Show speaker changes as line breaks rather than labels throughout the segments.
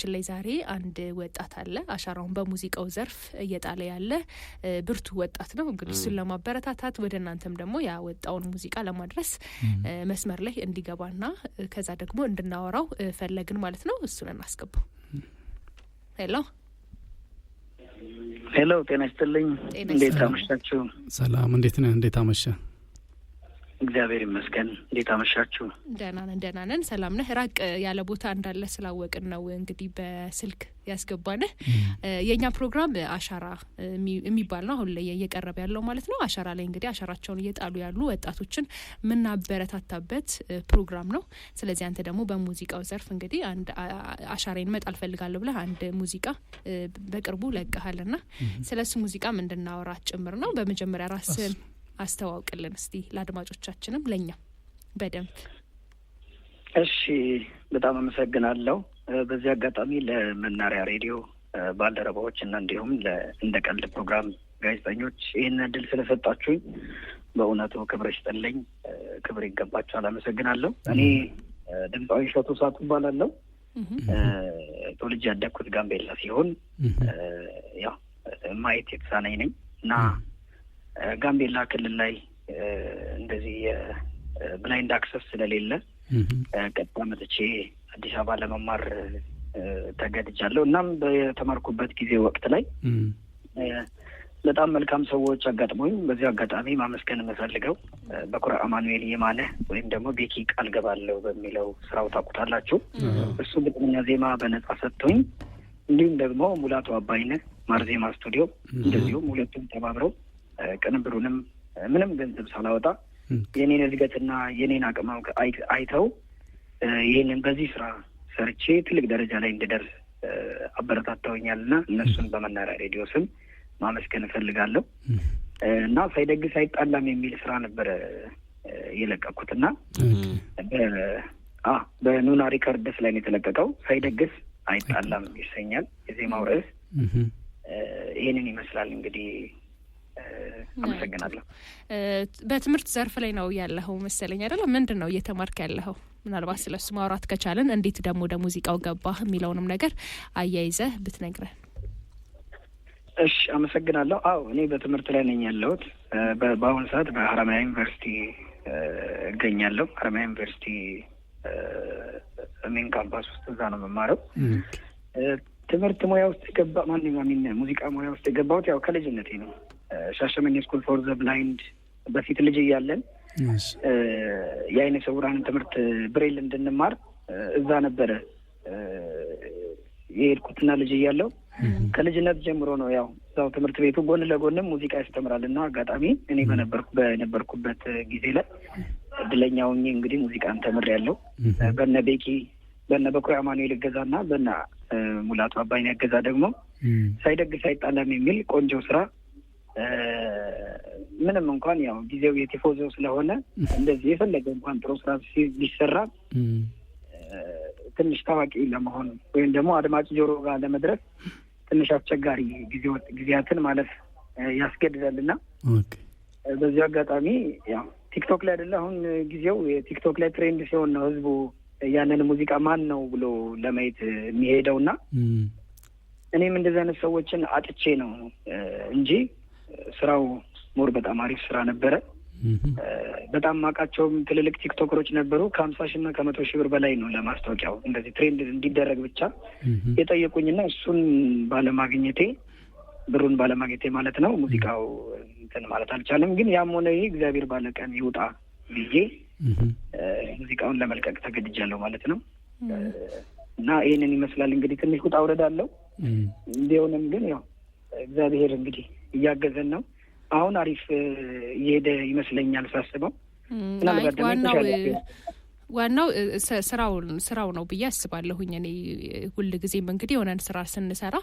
በነገራችን ላይ ዛሬ አንድ ወጣት አለ አሻራውን በሙዚቃው ዘርፍ እየጣለ ያለ ብርቱ ወጣት ነው። እንግዲህ እሱን ለማበረታታት ወደ እናንተም ደግሞ ያወጣውን ሙዚቃ ለማድረስ መስመር ላይ እንዲገባና ከዛ ደግሞ እንድናወራው ፈለግን ማለት ነው። እሱን እናስገባው።
ሄሎ ጤና ይስጥልኝ። እንዴት አመሻችሁ?
ሰላም፣ እንዴት ነህ? እንዴት አመሸህ?
እግዚአብሔር ይመስገን። እንዴት አመሻችሁ?
ደህና ነን። ሰላም ነህ? ራቅ ያለ ቦታ እንዳለ ስላወቅን ነው እንግዲህ በስልክ ያስገባነህ። የኛ ፕሮግራም አሻራ የሚባል ነው አሁን ላይ እየቀረበ ያለው ማለት ነው። አሻራ ላይ እንግዲህ አሻራቸውን እየጣሉ ያሉ ወጣቶችን ምናበረታታበት ፕሮግራም ነው። ስለዚህ አንተ ደግሞ በሙዚቃው ዘርፍ እንግዲህ አንድ አሻራን መጣል ፈልጋለሁ ብለህ አንድ ሙዚቃ በቅርቡ ለቀሃልና ስለሱ ሙዚቃም እንድናወራ ጭምር ነው። በመጀመሪያ ራስን አስተዋውቅልን እስቲ ለአድማጮቻችንም ለኛ በደንብ።
እሺ፣ በጣም አመሰግናለሁ። በዚህ አጋጣሚ ለመናሪያ ሬዲዮ ባልደረባዎች እና እንዲሁም እንደ ቀልድ ፕሮግራም ጋዜጠኞች ይህን እድል ስለሰጣችሁኝ በእውነቱ ክብር ይስጥልኝ፣ ክብር ይገባችኋል። አመሰግናለሁ። እኔ ድምፃዊ እሸቱ ሳቱ እባላለሁ። ተወልጄ ያደግኩት ጋምቤላ ሲሆን ያው ማየት የተሳነኝ ነኝ እና ጋምቤላ ክልል ላይ እንደዚህ የብላይንድ አክሰስ ስለሌለ ቀጥታ መጥቼ አዲስ አበባ ለመማር ተገድጃለሁ። እናም በተማርኩበት ጊዜ ወቅት ላይ በጣም መልካም ሰዎች አጋጥሞኝ በዚህ አጋጣሚ ማመስገን የምፈልገው በኩራ አማኑኤል የማነ ወይም ደግሞ ቤኪ ቃል ገባለሁ በሚለው ስራው ታውቁታላችሁ። እሱ ግጥምና ዜማ በነጻ ሰጥቶኝ፣ እንዲሁም ደግሞ ሙላቱ አባይነህ ማርዜማ ስቱዲዮ እንደዚሁም ሁለቱም ተባብረው ቅንብሩንም ምንም ገንዘብ ሳላወጣ የኔን እድገትና የኔን አቅም አይተው ይህንን በዚህ ስራ ሰርቼ ትልቅ ደረጃ ላይ እንድደርስ አበረታተውኛልና እነሱን በመናሪያ ሬዲዮ ስም ማመስገን እፈልጋለሁ። እና ሳይደግስ አይጣላም የሚል ስራ ነበረ የለቀኩትና በኑና ሪከርድስ ላይ ነው የተለቀቀው። ሳይደግስ አይጣላም ይሰኛል የዜማው ርዕስ። ይህንን ይመስላል እንግዲህ። አመሰግናለሁ።
በትምህርት ዘርፍ ላይ ነው ያለኸው መሰለኝ አይደል? ምንድን ነው እየተማርክ ያለኸው? ምናልባት ስለሱ ማውራት ከቻልን እንዴት ደግሞ ወደ ሙዚቃው ገባህ የሚለውንም ነገር አያይዘህ ብትነግረን።
እሺ፣ አመሰግናለሁ። አዎ፣ እኔ በትምህርት ላይ ነኝ ያለሁት። በአሁኑ ሰዓት በሀረማያ ዩኒቨርሲቲ እገኛለሁ። ሀረማያ ዩኒቨርሲቲ ሜን ካምፓስ ውስጥ እዛ ነው የምማረው። ትምህርት ሙያ ውስጥ ሙዚቃ ሙያ ውስጥ የገባሁት ያው ከልጅነቴ ነው። ሻሸመኔ ስኩል ፎር ዘ ብላይንድ በፊት ልጅ እያለን የአይነ ስውራንን ትምህርት ብሬል እንድንማር እዛ ነበረ የሄድኩትና ልጅ እያለሁ ከልጅነት ጀምሮ ነው ያው እዛው ትምህርት ቤቱ ጎን ለጎንም ሙዚቃ ያስተምራል እና አጋጣሚ እኔ በነበርኩበት ጊዜ ላይ እድለኛ ሆኜ እንግዲህ ሙዚቃን ተምሬያለሁ። በነ ቤኪ በነ በኩራ አማኑኤል እገዛና በነ ሙላቱ አባይነህ እገዛ ደግሞ ሳይደግስ አይጣላም የሚል ቆንጆ ስራ ምንም እንኳን ያው ጊዜው የቲፎዞ ስለሆነ እንደዚህ የፈለገ እንኳን ጥሩ ስራ ቢሰራ ትንሽ ታዋቂ ለመሆን ወይም ደግሞ አድማጭ ጆሮ ጋር ለመድረስ ትንሽ አስቸጋሪ ጊዜያትን ማለፍ ያስገድዳልና በዚህ አጋጣሚ ያው ቲክቶክ ላይ አይደለ አሁን ጊዜው የቲክቶክ ላይ ትሬንድ ሲሆን ነው ህዝቡ ያንን ሙዚቃ ማን ነው ብሎ ለማየት የሚሄደውና እኔም እንደዚህ አይነት ሰዎችን አጥቼ ነው እንጂ ስራው ሞር በጣም አሪፍ ስራ ነበረ። በጣም ማቃቸውም ትልልቅ ቲክቶከሮች ነበሩ። ከ50,000 እና ከ100,000 ብር በላይ ነው ለማስታወቂያው እንደዚህ ትሬንድ እንዲደረግ ብቻ የጠየቁኝና እሱን ብሩን ባለማግኘቴ ማለት ነው ሙዚቃው እንትን ማለት አልቻለም። ግን ያም ሆነ ይህ እግዚአብሔር ባለቀን ይውጣ ብዬ ሙዚቃውን ለመልቀቅ ተገድጃለሁ ማለት ነው። እና ይህንን ይመስላል እንግዲህ። ትንሽ ውጣ ውረድ አለው እንዲሆንም ግን ያው እግዚአብሔር እንግዲህ እያገዘን ነው። አሁን አሪፍ እየሄደ ይመስለኛል ሳስበው።
ዋናው ስራው ነው ብዬ አስባለሁኝ። እኔ ሁሉ ጊዜም እንግዲህ የሆነን ስራ ስንሰራ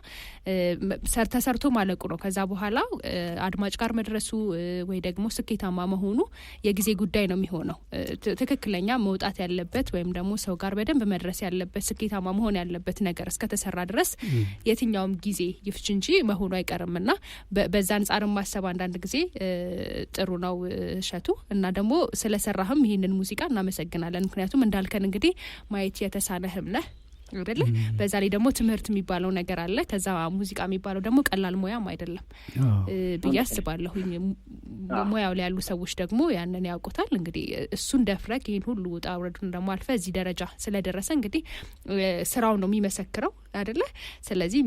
ተሰርቶ ማለቁ ነው። ከዛ በኋላ አድማጭ ጋር መድረሱ ወይ ደግሞ ስኬታማ መሆኑ የጊዜ ጉዳይ ነው የሚሆነው። ትክክለኛ መውጣት ያለበት ወይም ደግሞ ሰው ጋር በደንብ መድረስ ያለበት ስኬታማ መሆን ያለበት ነገር እስከተሰራ ድረስ የትኛውም ጊዜ ይፍጅ እንጂ መሆኑ አይቀርምና በዛ አንጻር ማሰብ አንዳንድ ጊዜ ጥሩ ነው እሸቱ። እና ደግሞ ስለሰራህም ይሄንን ሙዚቃ እናመሰግናለን። ምክንያቱም እንዳልከን እንግዲህ ማየት የተሳነህም ነህ አይደለ? በዛ ላይ ደግሞ ትምህርት የሚባለው ነገር አለ። ከዛ ሙዚቃ የሚባለው ደግሞ ቀላል ሙያም አይደለም ብያስባለሁኝ። ሙያው ላይ ያሉ ሰዎች ደግሞ ያንን ያውቁታል። እንግዲህ እሱን ደፍረክ ይሄን ሁሉ ውጣ ውረዱን ደግሞ አልፈ እዚህ ደረጃ ስለደረሰ እንግዲህ ስራው ነው የሚመሰክረው አይደለ? ስለዚህ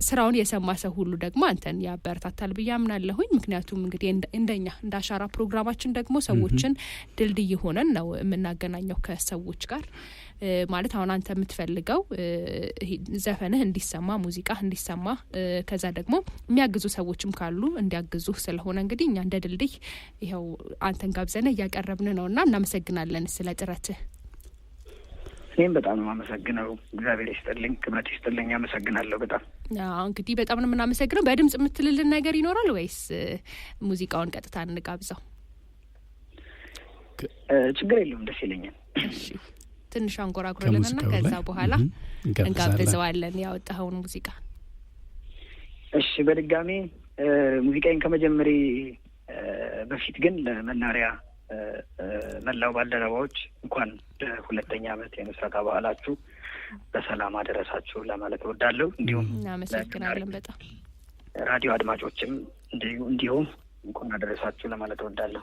ስራውን የሰማ ሰው ሁሉ ደግሞ አንተን ያበረታታል ብዬ አምናለሁኝ። ምክንያቱም እንግዲህ እንደኛ እንደ አሻራ ፕሮግራማችን ደግሞ ሰዎችን ድልድይ ሆነን ነው የምናገናኘው ከሰዎች ጋር ማለት አሁን አንተ የምትፈልገው ዘፈንህ እንዲሰማ ሙዚቃ እንዲሰማ ከዛ ደግሞ የሚያግዙ ሰዎችም ካሉ እንዲያግዙ ስለሆነ እንግዲህ እኛ እንደ ድልድይ ይሄው አንተን ጋብዘን እያቀረብን ነውና እናመሰግናለን ስለ ጥረትህ።
እኔም በጣም ነው አመሰግናለሁ። እግዚአብሔር ይስጥልኝ፣ ክብረት ይስጥልኝ። አመሰግናለሁ በጣም።
እንግዲህ በጣም ነው የምናመሰግነው። በድምጽ የምትልልን ነገር ይኖራል ወይስ ሙዚቃውን ቀጥታ እንጋብዘው?
ችግር የለውም፣ ደስ ይለኛል።
እሺ ትንሽ አንጎራጉረልንና ከዛ በኋላ እንጋብዘዋለን ያወጣኸውን ሙዚቃ። እሺ
በድጋሚ ሙዚቃዬን ከመጀመሪ በፊት ግን ለመናሪያ መላው ባልደረባዎች እንኳን ለሁለተኛ ዓመት የምስረታ በዓላችሁ በሰላም አደረሳችሁ ለማለት እወዳለሁ። እንዲሁም
እናመሰግናለን በጣም
ራዲዮ አድማጮችም እንዲሁም እንኳን አደረሳችሁ ለማለት እወዳለሁ።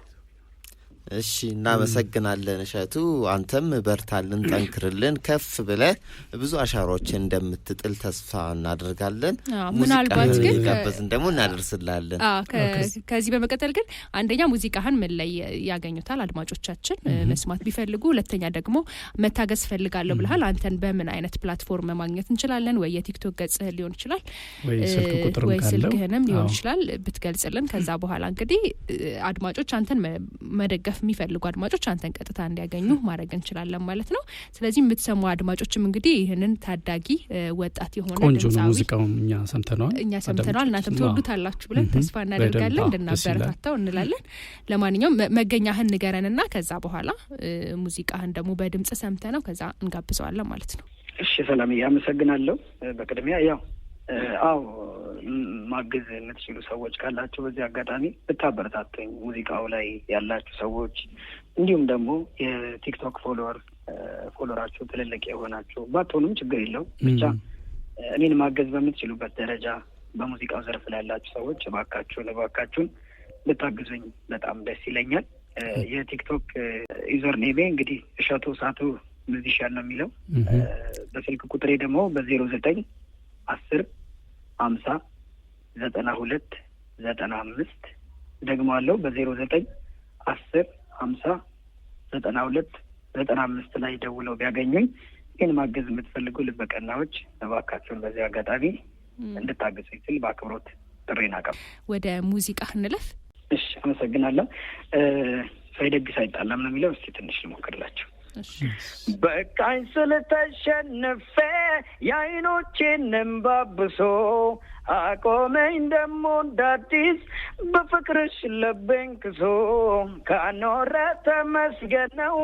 እሺ እናመሰግናለን እሸቱ። አንተም በርታልን፣ ጠንክርልን፣ ከፍ ብለህ ብዙ አሻራዎችን እንደምትጥል ተስፋ እናደርጋለን።
ምናልባት ግን
ጋበዝን ደግሞ እናደርስላለን።
ከዚህ በመቀጠል ግን አንደኛ ሙዚቃህን ምን ላይ ያገኙታል አድማጮቻችን መስማት ቢፈልጉ፣ ሁለተኛ ደግሞ መታገዝ ፈልጋለሁ ብለሃል። አንተን በምን አይነት ፕላትፎርም ማግኘት እንችላለን? ወይ የቲክቶክ ገጽህ ሊሆን ይችላል ወይ ስልክህንም ሊሆን ይችላል ብትገልጽልን። ከዛ በኋላ እንግዲህ አድማጮች አንተን መደገፍ የሚፈልጉ አድማጮች አንተን ቀጥታ እንዲያገኙ ማድረግ እንችላለን ማለት ነው። ስለዚህ የምትሰሙ አድማጮችም እንግዲህ ይህንን ታዳጊ ወጣት የሆነ
ቆንጆ ሙዚቃውን እኛ ሰምተናል
እናንተም ትወዱታላችሁ ብለን ተስፋ እናደርጋለን። እንድናበረታታው እንላለን። ለማንኛውም መገኛህን ንገረንና ከዛ በኋላ ሙዚቃህን ደግሞ በድምጽ ሰምተነው ከዛ እንጋብዘዋለን ማለት ነው።
እሺ ሰላም፣ አመሰግናለሁ። በቅድሚያ ማገዝ የምትችሉ ሰዎች ካላችሁ በዚህ አጋጣሚ ብታበረታቱኝ፣ ሙዚቃው ላይ ያላችሁ ሰዎች እንዲሁም ደግሞ የቲክቶክ ፎሎወራችሁ ትልልቅ የሆናችሁ ባትሆኑም ችግር የለው ብቻ እኔን ማገዝ በምትችሉበት ደረጃ በሙዚቃው ዘርፍ ላይ ያላችሁ ሰዎች እባካችሁን ብታግዙኝ በጣም ደስ ይለኛል። የቲክቶክ ዩዘር ኔሜ እንግዲህ እሸቱ ሳቱ ሙዚሻን ነው የሚለው። በስልክ ቁጥሬ ደግሞ በ0910509295 ደግሞ አለው በ0910509295 ላይ ደውለው ቢያገኙኝ ግን ማገዝ የምትፈልጉ ልበቀናዎች እባካችሁን በዚህ አጋጣሚ እንድታገዙኝ ስል በአክብሮት ጥሬን አቀርብ።
ወደ ሙዚቃ እንለፍ።
እሺ አመሰግናለሁ። ሳይደግስ አይጣላም ነው የሚለው። እስቲ ትንሽ ልሞክርላችሁ። በቃኝ ስለተሸነፈ የዓይኖቼን እንባ አብሶ አቆመኝ ደሞ እንዳዲስ በፍቅርሽ ልቤን ክሶ ካኖረ ተመስገን ነው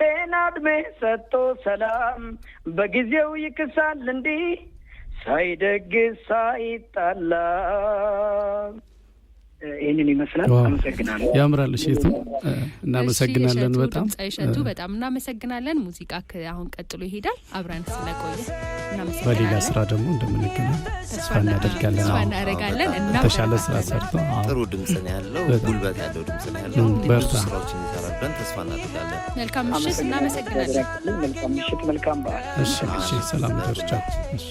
ጤና ዕድሜ ሰጥቶ ሰላም በጊዜው ይክሳል እንዲህ ሳይደግስ ሳይጣላ። ይህንን ይመስላል። አመሰግናለሁ።
ያምራል እሸቱ፣ እናመሰግናለን።
በጣም እናመሰግናለን። ሙዚቃ አሁን ቀጥሎ ይሄዳል። አብረን ስለቆየ እናመሰግናለን።
በሌላ ስራ ደግሞ እንደምንገናኝ ተስፋ እናደርጋለን። ተሻለ ስራ ሰርቶ
ጥሩ ድምጽ ነው ያለው፣ ጉልበት ያለው ድምጽ ነው ያለው።
በርታ።
ስራዎችን ይሰራለን ተስፋ እናደርጋለን።
መልካም ምሽት። እናመሰግናለን።
መልካም ምሽት፣ መልካም በዓል።
እሺ፣ ሰላም ደርቻ። እሺ